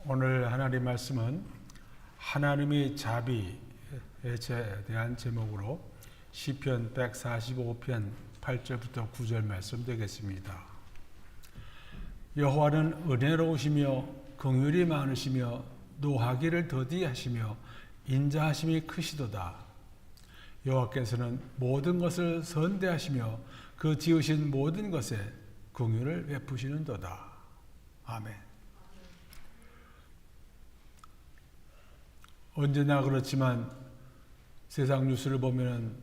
오늘 하나님 말씀은 하나님의 자비에 대한 제목으로 시편 145편 8절부터 9절 말씀 되겠습니다. 여호와는 은혜로우시며 긍휼이 많으시며 노하기를 더디하시며 인자하심이 크시도다. 여호와께서는 모든 것을 선대하시며 그 지으신 모든 것에 긍휼을 베푸시는도다. 아멘. 언제나 그렇지만 세상 뉴스를 보면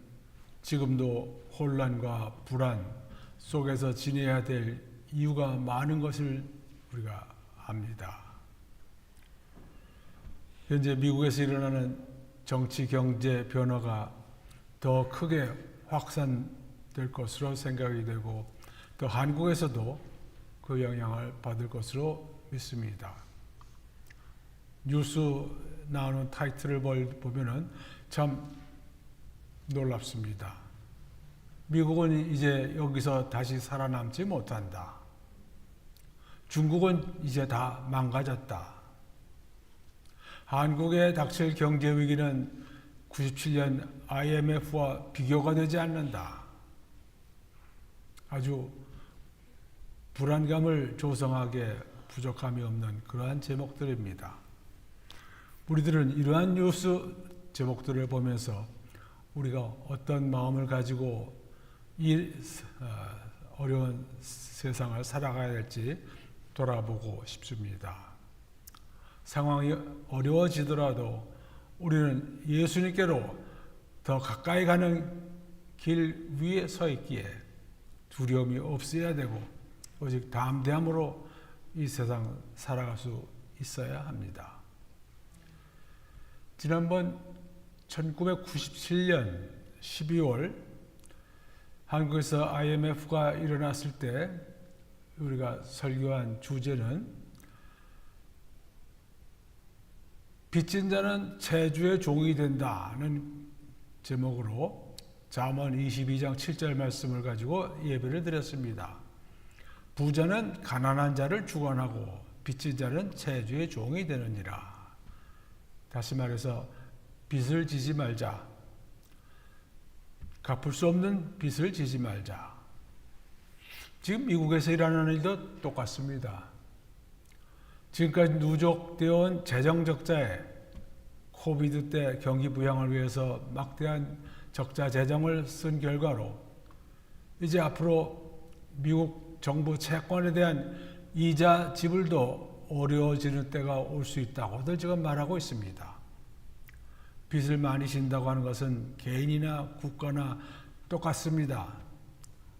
지금도 혼란과 불안 속에서 지내야 될 이유가 많은 것을 우리가 압니다. 현재 미국에서 일어나는 정치 경제 변화가 더 크게 확산될 것으로 생각이 되고 또 한국에서도 그 영향을 받을 것으로 믿습니다. 뉴스 나오는 타이틀을 보면은 참 놀랍습니다. 미국은 이제 여기서 다시 살아남지 못한다. 중국은 이제 다 망가졌다. 한국에 닥칠 경제 위기는 97년 IMF와 비교가 되지 않는다. 아주 불안감을 조성하게 부족함이 없는 그러한 제목들입니다. 우리들은 이러한 뉴스 제목들을 보면서 우리가 어떤 마음을 가지고 이 어려운 세상을 살아가야 될지 돌아보고 싶습니다. 상황이 어려워지더라도 우리는 예수님께로 더 가까이 가는 길 위에 서 있기에 두려움이 없어야 되고 오직 담대함으로 이 세상 살아갈 수 있어야 합니다. 지난번 1997년 12월 한국에서 IMF가 일어났을 때 우리가 설교한 주제는 빚진 자는 채주의 종이 된다는 제목으로 잠언 22장 7절 말씀을 가지고 예배를 드렸습니다. 부자는 가난한 자를 주관하고 빚진 자는 채주의 종이 되느니라. 다시 말해서 빚을 지지 말자. 갚을 수 없는 빚을 지지 말자. 지금 미국에서 일어나는 일도 똑같습니다. 지금까지 누적되어 온 재정 적자에 코비드 때 경기 부양을 위해서 막대한 적자 재정을 쓴 결과로 이제 앞으로 미국 정부 채권에 대한 이자 지불도 어려워지는 때가 올 수 있다고들 지금 말하고 있습니다. 빚을 많이 진다고 하는 것은 개인이나 국가나 똑같습니다.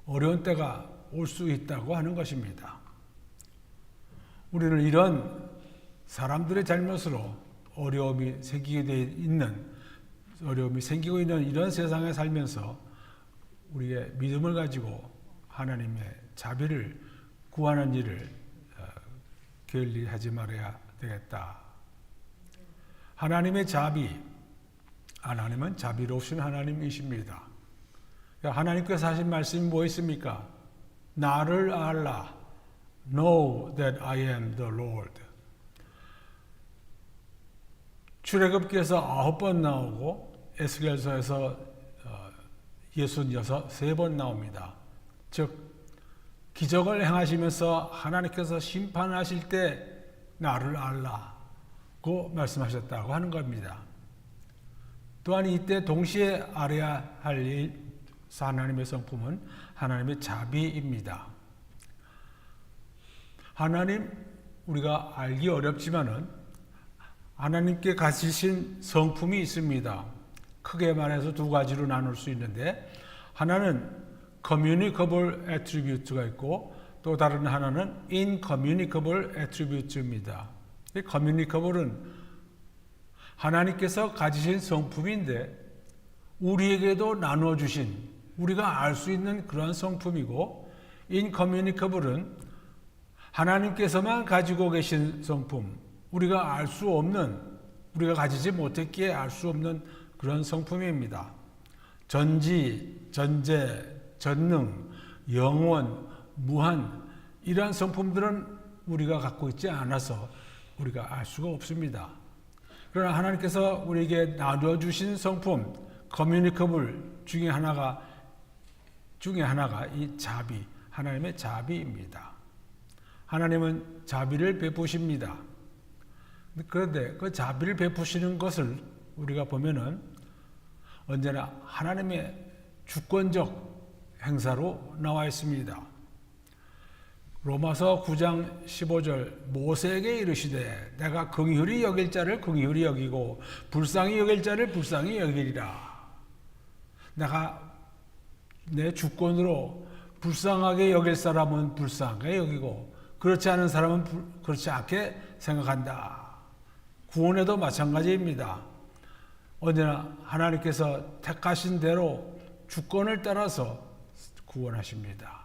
어려운 때가 올 수 있다고 하는 것입니다. 우리는 이런 사람들의 잘못으로 어려움이 생기고 있는 이런 세상에 살면서 우리의 믿음을 가지고 하나님의 자비를 구하는 일을 게을리하지 말아야 되겠다. 하나님의 자비, 하나님은 자비로우신 하나님이십니다. 하나님께서 하신 말씀이 뭐 있습니까? 나를 알라, know that I am the Lord. 출애굽기에서 9번 나오고 에스겔서에서 63번 나옵니다. 즉 기적을 행하시면서 하나님께서 심판하실 때 나를 알라고 말씀하셨다고 하는 겁니다. 또한 이때 동시에 알아야 할 하나님의 성품은 하나님의 자비입니다. 하나님 우리가 알기 어렵지만은 하나님께 가지신 성품이 있습니다. 크게 말해서 두 가지로 나눌 수 있는데 하나는 communicable attribute가 있고 또 다른 하나는 incommunicable attribute입니다. 이 communicable은 하나님께서 가지신 성품인데 우리에게도 나눠주신 우리가 알 수 있는 그런 성품이고 incommunicable은 하나님께서만 가지고 계신 성품 우리가 알 수 없는 우리가 가지지 못했기에 알 수 없는 그런 성품입니다. 전지, 전제, 전능, 영원, 무한 이러한 성품들은 우리가 갖고 있지 않아서 우리가 알 수가 없습니다. 그러나 하나님께서 우리에게 나누어 주신 성품, 커뮤니커블 중에 하나가 이 자비, 하나님의 자비입니다. 하나님은 자비를 베푸십니다. 그런데 그 자비를 베푸시는 것을 우리가 보면은 언제나 하나님의 주권적 행사로 나와 있습니다. 로마서 9장 15절 모세에게 이르시되 내가 긍휼히 여길 자를 긍휼히 여기고 불쌍히 여길 자를 불쌍히 여기리라. 내가 내 주권으로 불쌍하게 여길 사람은 불쌍하게 여기고 그렇지 않은 사람은 그렇지 않게 생각한다. 구원에도 마찬가지입니다. 언제나 하나님께서 택하신 대로 주권을 따라서 구원하십니다.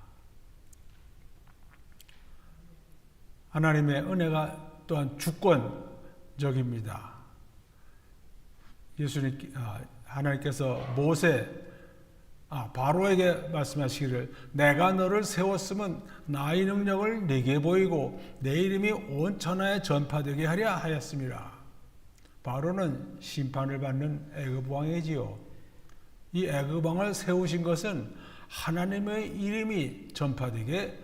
하나님의 은혜가 또한 주권적입니다. 하나님께서 바로에게 말씀하시기를 내가 너를 세웠으면 나의 능력을 네게 보이고 내 이름이 온 천하에 전파되게 하려 하였습니다. 바로는 심판을 받는 애굽 왕이지요. 이 애굽 왕을 세우신 것은 하나님의 이름이 전파되게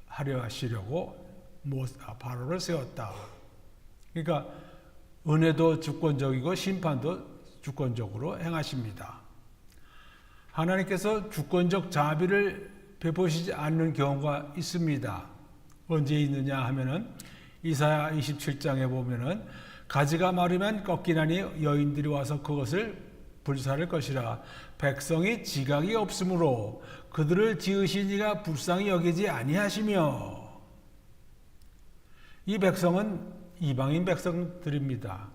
하려 하시려고 바로를 세웠다. 그러니까 은혜도 주권적이고 심판도 주권적으로 행하십니다. 하나님께서 주권적 자비를 베푸시지 않는 경우가 있습니다. 언제 있느냐 하면은 이사야 27장에 보면은 가지가 마르면 꺾이나니 여인들이 와서 그것을 불사를 것이라. 백성이 지각이 없으므로 그들을 지으신 이가 불쌍히 여기지 아니하시며. 이 백성은 이방인 백성들입니다.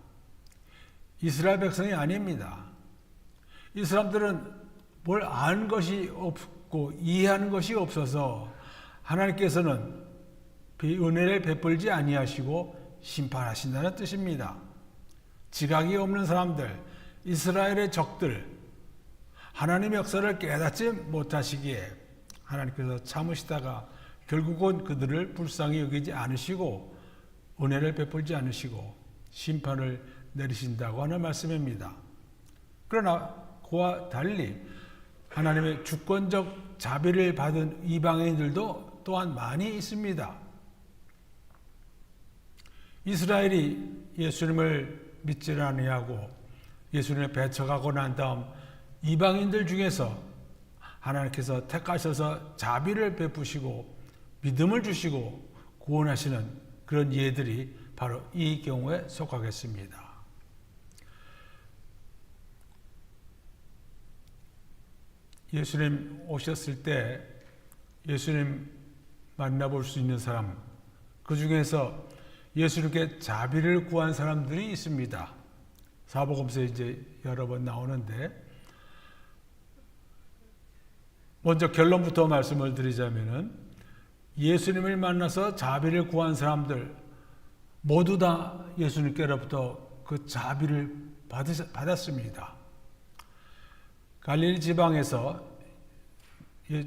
이스라엘 백성이 아닙니다. 이 사람들은 뭘 아는 것이 없고 이해하는 것이 없어서 하나님께서는 은혜를 베풀지 아니하시고 심판하신다는 뜻입니다. 지각이 없는 사람들, 이스라엘의 적들, 하나님의 역사를 깨닫지 못하시기에 하나님께서 참으시다가 결국은 그들을 불쌍히 여기지 않으시고 은혜를 베풀지 않으시고 심판을 내리신다고 하는 말씀입니다. 그러나 그와 달리 하나님의 주권적 자비를 받은 이방인들도 또한 많이 있습니다. 이스라엘이 예수님을 믿지 아니하고 예수님을 배척하고 난 다음 이방인들 중에서 하나님께서 택하셔서 자비를 베푸시고 믿음을 주시고 구원하시는 그런 예들이 바로 이 경우에 속하겠습니다. 예수님 오셨을 때 예수님 만나볼 수 있는 사람, 그 중에서 예수님께 자비를 구한 사람들이 있습니다. 사복음서에 이제 여러 번 나오는데, 먼저 결론부터 말씀을 드리자면은 예수님을 만나서 자비를 구한 사람들 모두 다 예수님께로부터 그 자비를 받았습니다. 갈릴리 지방에서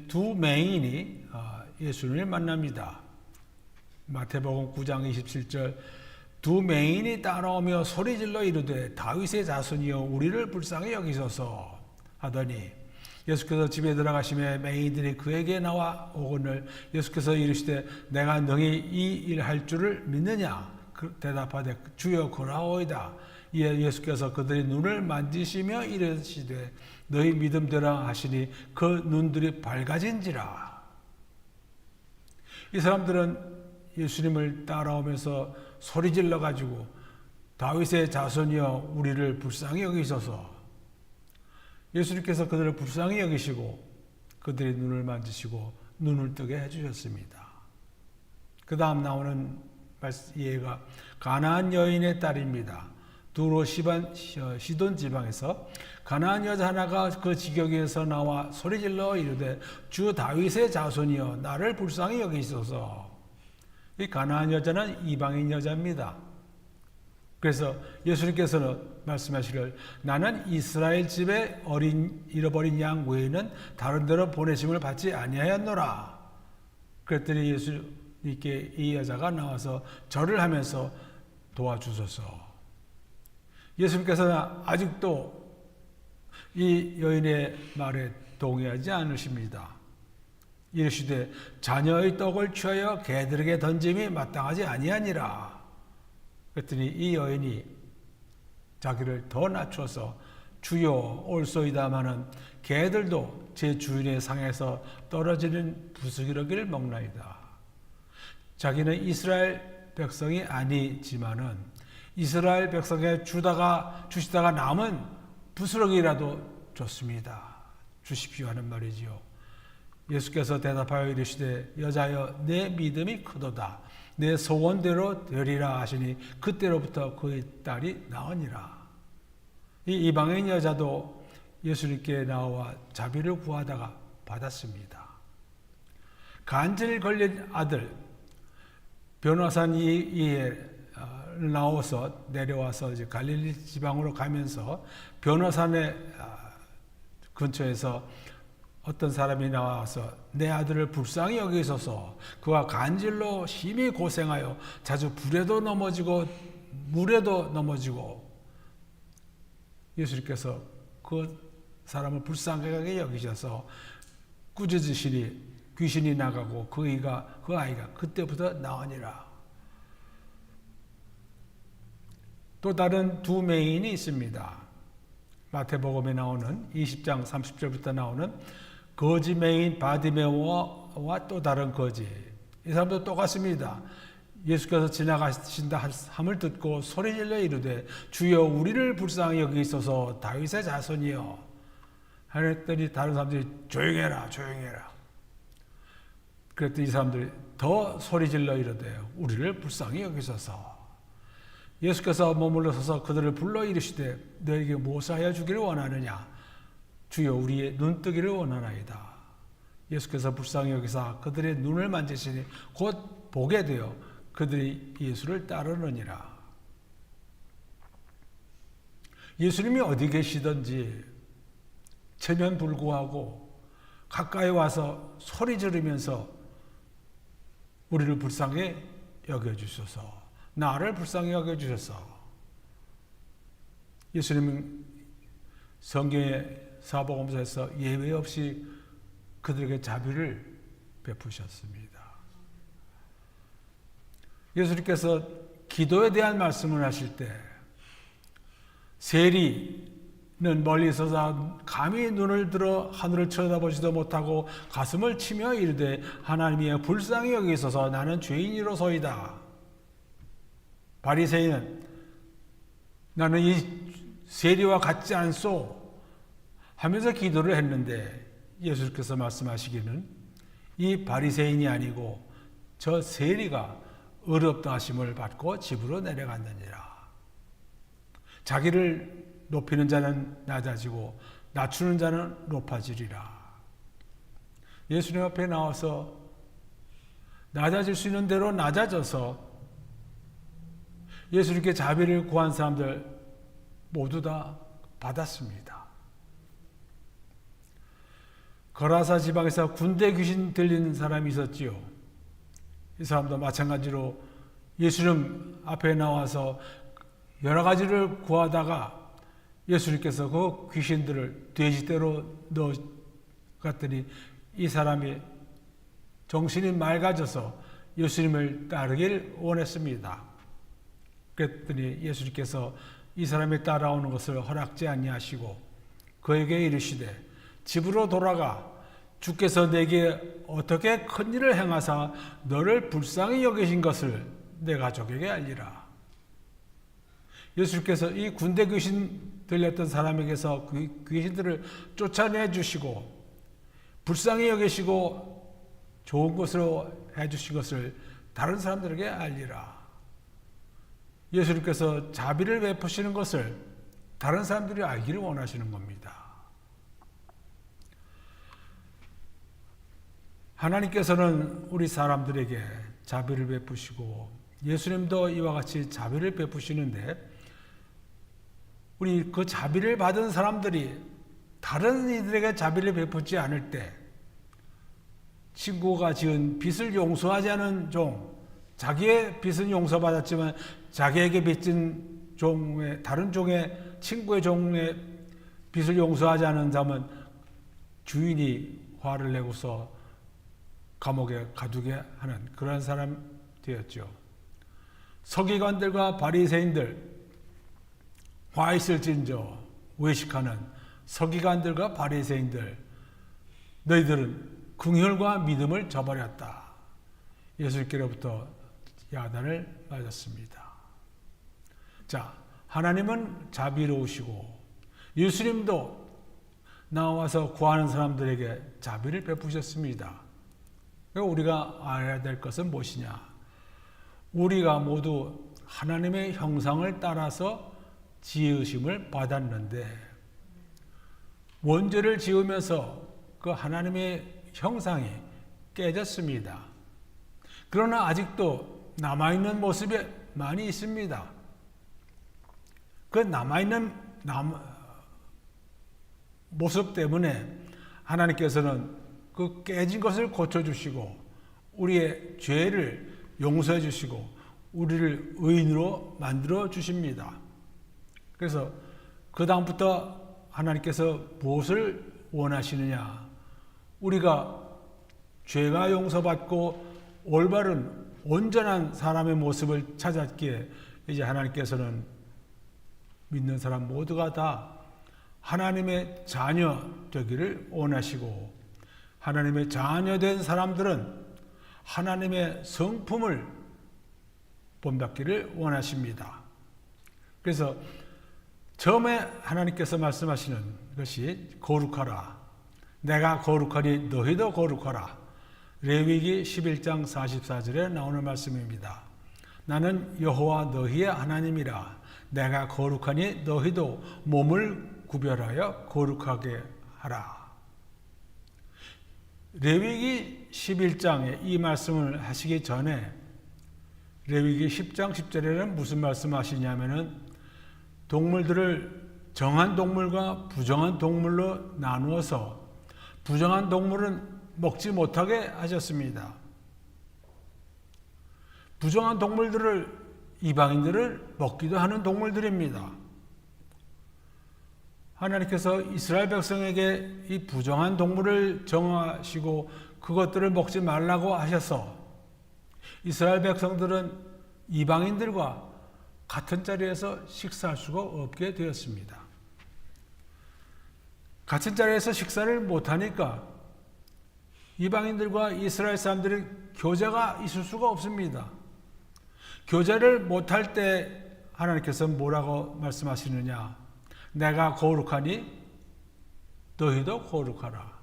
두 맹인이 예수님을 만납니다. 마태복음 9장 27절 두 맹인이 따라오며 소리질러 이르되 다윗의 자손이여 우리를 불쌍히 여기소서 하더니 예수께서 집에 들어가시매 맹인들이 그에게 나와 오거늘 예수께서 이르시되 내가 너희 이 일 할 줄을 믿느냐 대답하되 주여 그라오이다. 이에 예수께서 그들의 눈을 만지시며 이르시되 너희 믿음대로 하시니 그 눈들이 밝아진지라. 이 사람들은 예수님을 따라오면서 소리질러 가지고 다윗의 자손이여 우리를 불쌍히 여기소서. 예수님께서 그들을 불쌍히 여기시고 그들의 눈을 만지시고 눈을 뜨게 해주셨습니다. 그 다음 나오는 예가 가나안 여인의 딸입니다. 두로 시돈 지방에서 가나안 여자 하나가 그 지경에서 나와 소리질러 이르되 주 다윗의 자손이여 나를 불쌍히 여기소서. 이 가나안 여자는 이방인 여자입니다. 그래서 예수님께서는 말씀하시기를 나는 이스라엘 집에 잃어버린 양 외에는 다른 데로 보내심을 받지 아니하였노라. 그랬더니 예수님께 이 여자가 나와서 절을 하면서 도와주소서. 예수님께서는 아직도 이 여인의 말에 동의하지 않으십니다. 이르시되 자녀의 떡을 취하여 개들에게 던짐이 마땅하지 아니하니라. 그랬더니 이 여인이 자기를 더 낮춰서 주여 올소이다마는 개들도 제 주인의 상에서 떨어지는 부스러기를 먹나이다. 자기는 이스라엘 백성이 아니지만은 이스라엘 백성에 주시다가 남은 부스러기라도 좋습니다. 주십시오 하는 말이지요. 예수께서 대답하여 이르시되 여자여 내 믿음이 크도다. 내 소원대로 되리라 하시니 그때로부터 그의 딸이 나으니라. 이 이방인 여자도 예수님께 나와 자비를 구하다가 받았습니다. 간질 걸린 아들 변호산 이에 나와서 내려와서 이제 갈릴리 지방으로 가면서 변호산의 근처에서 어떤 사람이 나와서 내 아들을 불쌍히 여기소서. 그가 간질로 심히 고생하여 자주 불에도 넘어지고 물에도 넘어지고. 예수님께서 그 사람을 불쌍하게 여기셔서 꾸짖으시니 귀신이 나가고 그 아이가 그때부터 나으니라. 또 다른 두 맹인이 있습니다. 마태복음에 나오는 20장 30절부터 나오는 거지 맹인 바디메오와 또 다른 거지. 이 사람도 똑같습니다. 예수께서 지나가신다 함을 듣고 소리질러 이르되 주여 우리를 불쌍히 여기소서 다윗의 자손이여. 하랬더니 다른 사람들이 조용해라 조용해라. 그랬더니 이 사람들이 더 소리질러 이르되 우리를 불쌍히 여기소서. 예수께서 머물러 서서 그들을 불러 이르시되 너에게 무엇하여 주기를 원하느냐. 주여 우리의 눈뜨기를 원하나이다. 예수께서 불쌍히 여기사 그들의 눈을 만지시니 곧 보게 되어 그들이 예수를 따르느니라. 예수님이 어디 계시든지 체면불구하고 가까이 와서 소리 지르면서 우리를 불쌍히 여겨주소서. 나를 불쌍히 여겨주소서. 예수님은 성경의 사복음서에서 예외 없이 그들에게 자비를 베푸셨습니다. 예수님께서 기도에 대한 말씀을 하실 때 세리는 멀리 있어서 감히 눈을 들어 하늘을 쳐다보지도 못하고 가슴을 치며 이르되 하나님이여 불쌍히 여기소서 나는 죄인이로소이다. 바리새인은 나는 이 세리와 같지 않소 하면서 기도를 했는데 예수께서 말씀하시기는 이 바리새인이 아니고 저 세리가 의롭다 하심을 받고 집으로 내려갔느니라. 자기를 높이는 자는 낮아지고 낮추는 자는 높아지리라. 예수님 앞에 나와서 낮아질 수 있는 대로 낮아져서 예수님께 자비를 구한 사람들 모두 다 받았습니다. 거라사 지방에서 군대 귀신 들리는 사람이 있었지요. 이 사람도 마찬가지로 예수님 앞에 나와서 여러 가지를 구하다가 예수님께서 그 귀신들을 돼지떼로 넣었더니 이 사람이 정신이 맑아져서 예수님을 따르길 원했습니다. 그랬더니 예수님께서 이 사람이 따라오는 것을 허락지 아니하시고 그에게 이르시되 집으로 돌아가 주께서 내게 어떻게 큰 일을 행하사 너를 불쌍히 여기신 것을 내 가족에게 알리라. 예수께서 이 군대 귀신 들렸던 사람에게서 그 귀신들을 쫓아내 주시고 불쌍히 여기시고 좋은 것으로 해주신 것을 다른 사람들에게 알리라. 예수님께서 자비를 베푸시는 것을 다른 사람들이 알기를 원하시는 겁니다. 하나님께서는 우리 사람들에게 자비를 베푸시고 예수님도 이와 같이 자비를 베푸시는데 우리 그 자비를 받은 사람들이 다른 이들에게 자비를 베푸지 않을 때 친구가 지은 빚을 용서하지 않은 종, 자기의 빚은 용서받았지만 자기에게 빚진 종의 다른 종의 친구의 종의 빚을 용서하지 않은 자면 주인이 화를 내고서 감옥에 가두게 하는 그런 사람 되었죠. 서기관들과 바리새인들, 화 있을진저 외식하는 서기관들과 바리새인들, 너희들은 긍휼과 믿음을 저버렸다. 예수님께로부터 야단을 맞았습니다. 자, 하나님은 자비로우시고 예수님도 나와서 구하는 사람들에게 자비를 베푸셨습니다. 우리가 알아야 될 것은 무엇이냐? 우리가 모두 하나님의 형상을 따라서 지으심을 받았는데 원죄를 지으면서 그 하나님의 형상이 깨졌습니다. 그러나 아직도 남아있는 모습이 많이 있습니다. 그 남아있는 모습 때문에 하나님께서는 그 깨진 것을 고쳐주시고 우리의 죄를 용서해 주시고 우리를 의인으로 만들어 주십니다. 그래서 그 다음부터 하나님께서 무엇을 원하시느냐? 우리가 죄가 용서받고 올바른 온전한 사람의 모습을 찾았기에 이제 하나님께서는 믿는 사람 모두가 다 하나님의 자녀 되기를 원하시고 하나님의 자녀 된 사람들은 하나님의 성품을 본받기를 원하십니다. 그래서 처음에 하나님께서 말씀하시는 것이 거룩하라. 내가 거룩하니 너희도 거룩하라. 레위기 11장 44절에 나오는 말씀입니다. 나는 여호와 너희의 하나님이라. 내가 거룩하니 너희도 몸을 구별하여 거룩하게 하라. 레위기 11장에 이 말씀을 하시기 전에 레위기 10장 10절에는 무슨 말씀하시냐면은 동물들을 정한 동물과 부정한 동물로 나누어서 부정한 동물은 먹지 못하게 하셨습니다. 부정한 동물들을 이방인들을 먹기도 하는 동물들입니다. 하나님께서 이스라엘 백성에게 이 부정한 동물을 정하시고 그것들을 먹지 말라고 하셔서 이스라엘 백성들은 이방인들과 같은 자리에서 식사할 수가 없게 되었습니다. 같은 자리에서 식사를 못하니까 이방인들과 이스라엘 사람들이 교제가 있을 수가 없습니다. 교제를 못할 때 하나님께서 뭐라고 말씀하시느냐? 내가 거룩하니 너희도 거룩하라.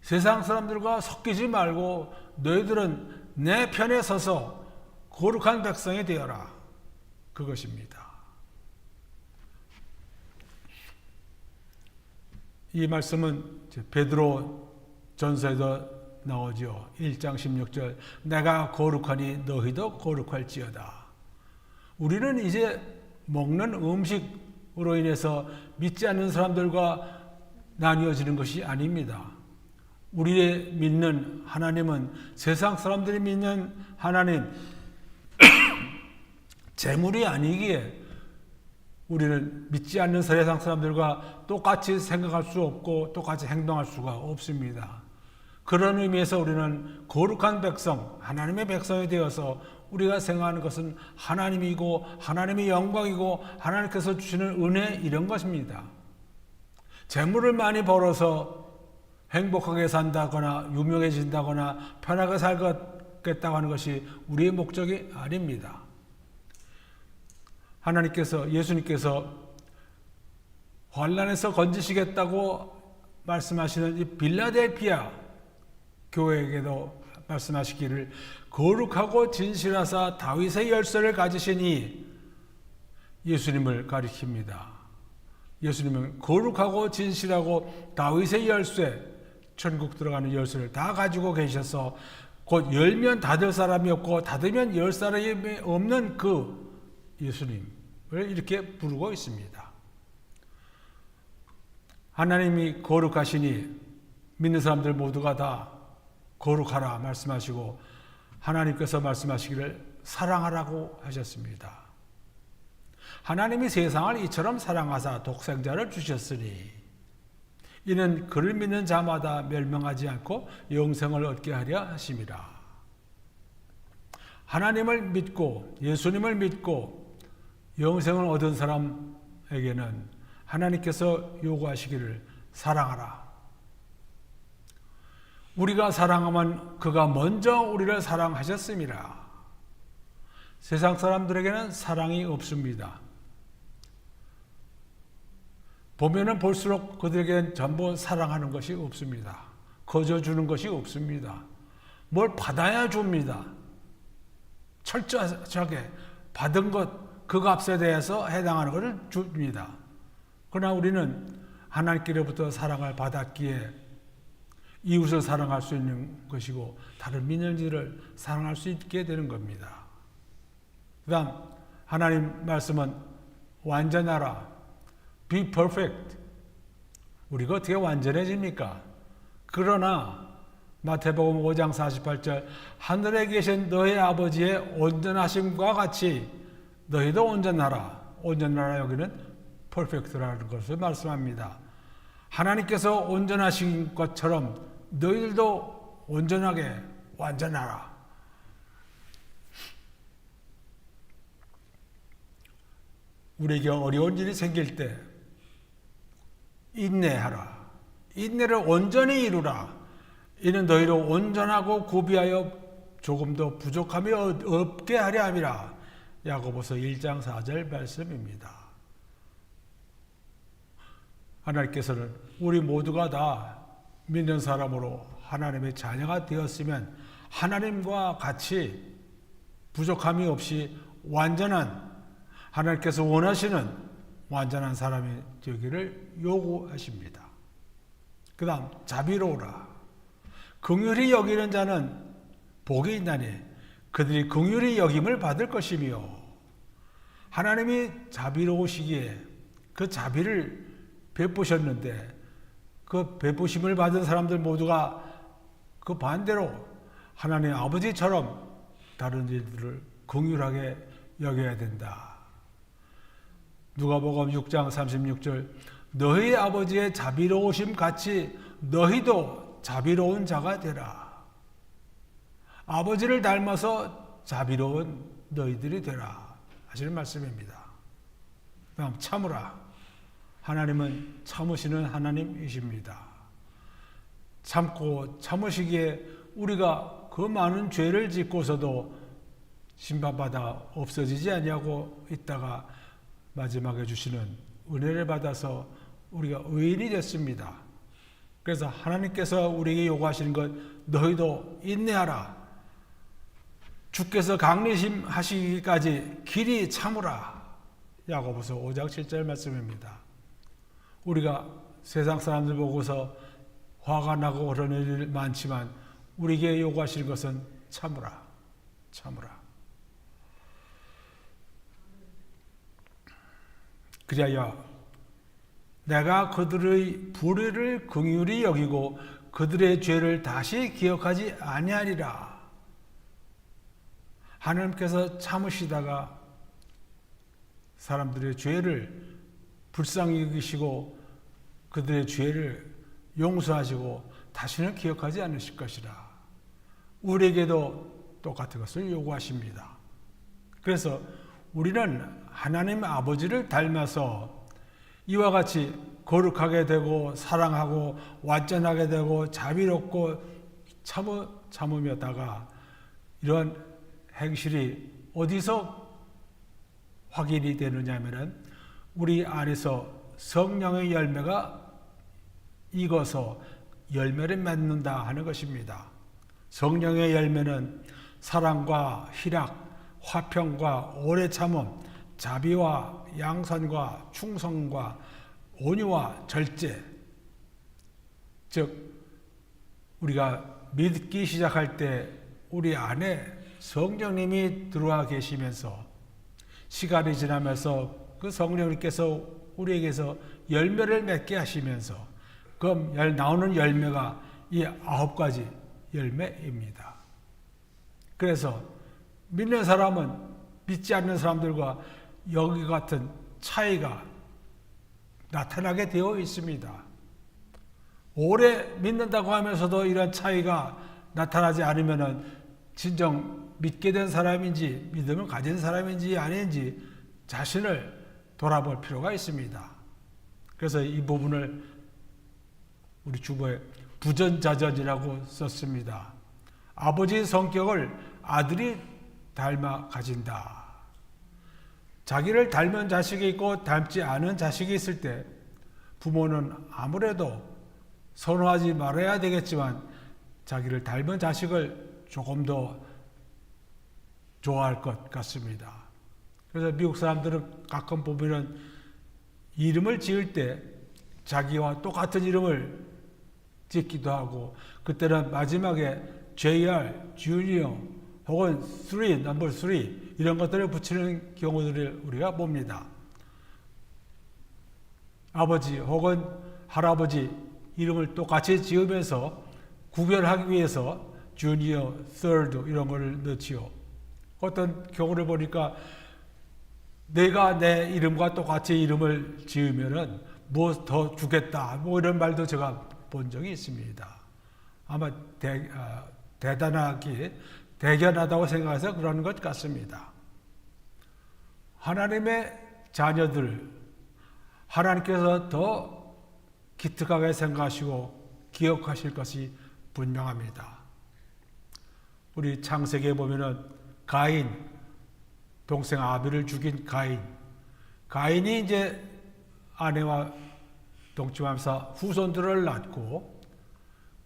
세상 사람들과 섞이지 말고 너희들은 내 편에 서서 거룩한 백성이 되어라. 그것입니다. 이 말씀은 베드로 전서에도 나오죠. 1장 16절 내가 거룩하니 너희도 거룩할지어다. 우리는 이제 먹는 음식으로 인해서 믿지 않는 사람들과 나뉘어지는 것이 아닙니다. 우리의 믿는 하나님은 세상 사람들이 믿는 하나님 재물이 아니기에 우리는 믿지 않는 세상 사람들과 똑같이 생각할 수 없고 똑같이 행동할 수가 없습니다. 그런 의미에서 우리는 거룩한 백성, 하나님의 백성이 되어서 우리가 생각하는 것은 하나님이고 하나님의 영광이고 하나님께서 주시는 은혜 이런 것입니다. 재물을 많이 벌어서 행복하게 산다거나 유명해진다거나 편하게 살겠다고 하는 것이 우리의 목적이 아닙니다. 하나님께서 예수님께서 환난에서 건지시겠다고 말씀하시는 이 빌라델피아 교회에게도 말씀하시기를 거룩하고 진실하사 다윗의 열쇠를 가지시니 예수님을 가리킵니다. 예수님은 거룩하고 진실하고 다윗의 열쇠, 천국 들어가는 열쇠를 다 가지고 계셔서 곧 열면 닫을 사람이 없고 닫으면 열 사람이 없는 그 예수님을 이렇게 부르고 있습니다. 하나님이 거룩하시니 믿는 사람들 모두가 다 거룩하라 말씀하시고 하나님께서 말씀하시기를 사랑하라고 하셨습니다. 하나님이 세상을 이처럼 사랑하사 독생자를 주셨으니 이는 그를 믿는 자마다 멸망하지 않고 영생을 얻게 하려 하심이라. 하나님을 믿고 예수님을 믿고 영생을 얻은 사람에게는 하나님께서 요구하시기를 사랑하라. 우리가 사랑하면 그가 먼저 우리를 사랑하셨습니다. 세상 사람들에게는 사랑이 없습니다. 보면은 볼수록 그들에게는 전부 사랑하는 것이 없습니다. 거저 주는 것이 없습니다. 뭘 받아야 줍니다. 철저하게 받은 것, 그 값에 대해서 해당하는 것을 줍니다. 그러나 우리는 하나님께로부터 사랑을 받았기에 이웃을 사랑할 수 있는 것이고 다른 민영지를 사랑할 수 있게 되는 겁니다. 그 다음 하나님 말씀은 완전하라. Be perfect. 우리가 어떻게 완전해집니까? 그러나 마태복음 5장 48절 하늘에 계신 너희 아버지의 온전하심과 같이 너희도 온전하라. 온전하라 여기는 perfect라는 것을 말씀합니다. 하나님께서 온전하신 것처럼 너희들도 온전하게 완전하라. 우리에게 어려운 일이 생길 때 인내하라. 인내를 온전히 이루라. 이는 너희를 온전하고 구비하여 조금도 부족함이 없게 하려 함이라. 야고보서 1장 4절 말씀입니다. 하나님께서는 우리 모두가 다 믿는 사람으로 하나님의 자녀가 되었으면 하나님과 같이 부족함이 없이 완전한 하나님께서 원하시는 완전한 사람이 되기를 요구하십니다. 그 다음 자비로우라. 긍휼히 여기는 자는 복이 있나니 그들이 긍휼히 여김을 받을 것이며 하나님이 자비로우시기에 그 자비를 베푸셨는데 그 베푸심을 받은 사람들 모두가 그 반대로 하나님 아버지처럼 다른 일들을 긍휼하게 여겨야 된다. 누가복음 6장 36절 너희 아버지의 자비로우심 같이 너희도 자비로운 자가 되라. 아버지를 닮아서 자비로운 너희들이 되라 하시는 말씀입니다. 다음 참으라. 하나님은 참으시는 하나님이십니다. 참고 참으시기에 우리가 그 많은 죄를 짓고서도 심판받아 없어지지 아니하고 있다가 마지막에 주시는 은혜를 받아서 우리가 의인이 됐습니다. 그래서 하나님께서 우리에게 요구하시는 것 너희도 인내하라. 주께서 강림하시기까지 길이 참으라. 야고보서 5장 7절 말씀입니다. 우리가 세상 사람들 보고서 화가 나고 그런 일 많지만 우리에게 요구하시는 것은 참으라. 참으라. 그리하여 내가 그들의 불의를 긍휼히 여기고 그들의 죄를 다시 기억하지 아니하리라. 하나님께서 참으시다가 사람들의 죄를 불쌍히 여기시고 그들의 죄를 용서하시고 다시는 기억하지 않으실 것이라. 우리에게도 똑같은 것을 요구하십니다. 그래서 우리는 하나님 아버지를 닮아서 이와 같이 거룩하게 되고 사랑하고 완전하게 되고 자비롭고 참으며다가 이런 행실이 어디서 확인이 되느냐 하면은 우리 안에서 성령의 열매가 익어서 열매를 맺는다 하는 것입니다. 성령의 열매는 사랑과 희락, 화평과 오래 참음, 자비와 양선과 충성과 온유와 절제. 즉 우리가 믿기 시작할 때 우리 안에 성령님이 들어와 계시면서 시간이 지나면서 그 성령님께서 우리에게서 열매를 맺게 하시면서 그 나오는 열매가 이 9가지 열매입니다. 그래서 믿는 사람은 믿지 않는 사람들과 여기 같은 차이가 나타나게 되어 있습니다. 오래 믿는다고 하면서도 이런 차이가 나타나지 않으면 진정 믿게 된 사람인지 믿음을 가진 사람인지 아닌지 자신을 돌아볼 필요가 있습니다. 그래서 이 부분을 우리 주보에 부전자전이라고 썼습니다. 아버지 성격을 아들이 닮아 가진다. 자기를 닮은 자식이 있고 닮지 않은 자식이 있을 때 부모는 아무래도 선호하지 말아야 되겠지만 자기를 닮은 자식을 조금 더 좋아할 것 같습니다. 그래서 미국 사람들은 가끔 보면은 이름을 지을 때 자기와 똑같은 이름을 짓기도 하고 그때는 마지막에 JR, 주니어 혹은 3, 넘버 3 이런 것들을 붙이는 경우들을 우리가 봅니다. 아버지 혹은 할아버지 이름을 똑같이 지으면서 구별하기 위해서 주니어, third 이런 걸 넣지요. 어떤 경우를 보니까 내가 내 이름과 똑같이 이름을 지으면은 뭐 더 주겠다 뭐 이런 말도 제가 본 적이 있습니다. 아마 대단하게 대견하다고 생각해서 그러는 것 같습니다. 하나님의 자녀들 하나님께서 더 기특하게 생각하시고 기억하실 것이 분명합니다. 우리 창세기에 보면은 가인 동생 아벨을 죽인 가인이 이제 아내와 동침하면서 후손들을 낳고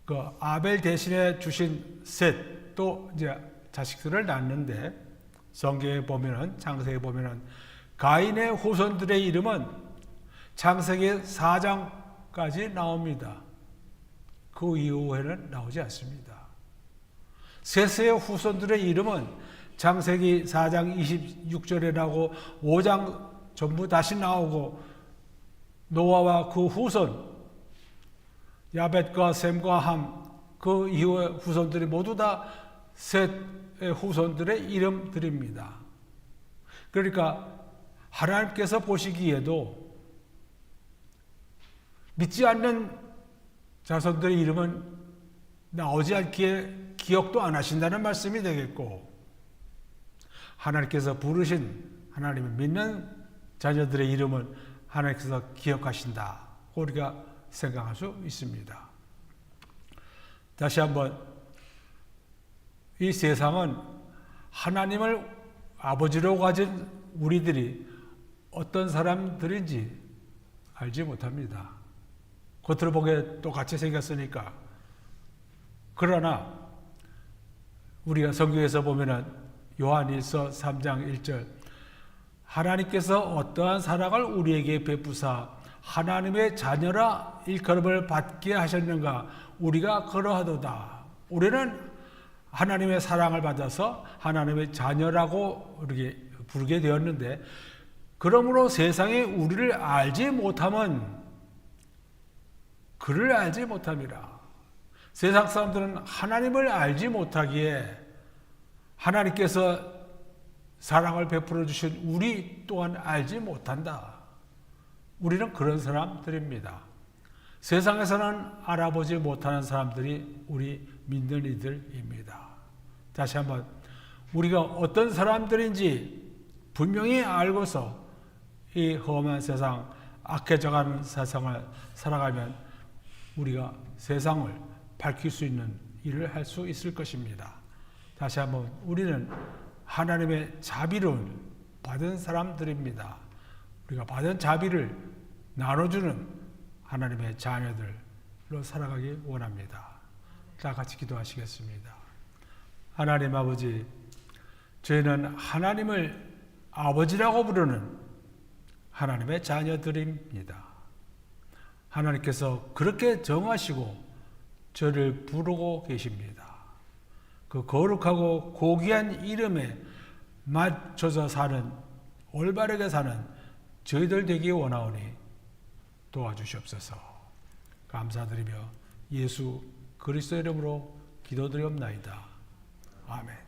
그 아벨 대신에 주신 셋도 이제 자식들을 낳는데 성경에 보면은 창세기에 보면은 가인의 후손들의 이름은 창세기 4장까지 나옵니다. 그 이후에는 나오지 않습니다. 셋의 후손들의 이름은 창세기 4장 26절에 나오고 5장 전부 다시 나오고 노아와 그 후손 야벳과 셈과 함 그 이후의 후손들이 모두 다 셋의 후손들의 이름들입니다. 그러니까 하나님께서 보시기에도 믿지 않는 자손들의 이름은 나오지 않기에 기억도 안 하신다는 말씀이 되겠고 하나님께서 부르신 하나님을 믿는 자녀들의 이름은 하나님께서 기억하신다. 우리가 생각할 수 있습니다. 다시 한번 이 세상은 하나님을 아버지로 가진 우리들이 어떤 사람들인지 알지 못합니다. 겉으로 보기에 똑같이 생겼으니까. 그러나 우리가 성경에서 보면은 요한일서 3장 1절 하나님께서 어떠한 사랑을 우리에게 베푸사 하나님의 자녀라 일컬음을 받게 하셨는가 우리가 그러하도다. 우리는 하나님의 사랑을 받아서 하나님의 자녀라고 이렇게 부르게 되었는데 그러므로 세상에 우리를 알지 못하면 그를 알지 못함이라. 세상 사람들은 하나님을 알지 못하기에 하나님께서 사랑을 베풀어 주신 우리 또한 알지 못한다. 우리는 그런 사람들입니다. 세상에서는 알아보지 못하는 사람들이 우리 믿는 이들입니다. 다시 한번 우리가 어떤 사람들인지 분명히 알고서 이 험한 세상, 악해져가는 세상을 살아가면 우리가 세상을 밝힐 수 있는 일을 할 수 있을 것입니다. 다시 한번 우리는 하나님의 자비를 받은 사람들입니다. 우리가 받은 자비를 나눠주는 하나님의 자녀들로 살아가기 원합니다. 다 같이 기도하시겠습니다. 하나님 아버지, 저희는 하나님을 아버지라고 부르는 하나님의 자녀들입니다. 하나님께서 그렇게 정하시고 저를 부르고 계십니다. 그 거룩하고 고귀한 이름에 맞춰서 사는, 올바르게 사는 저희들 되기 원하오니 도와주시옵소서. 감사드리며 예수 그리스도 이름으로 기도드리옵나이다. 아멘.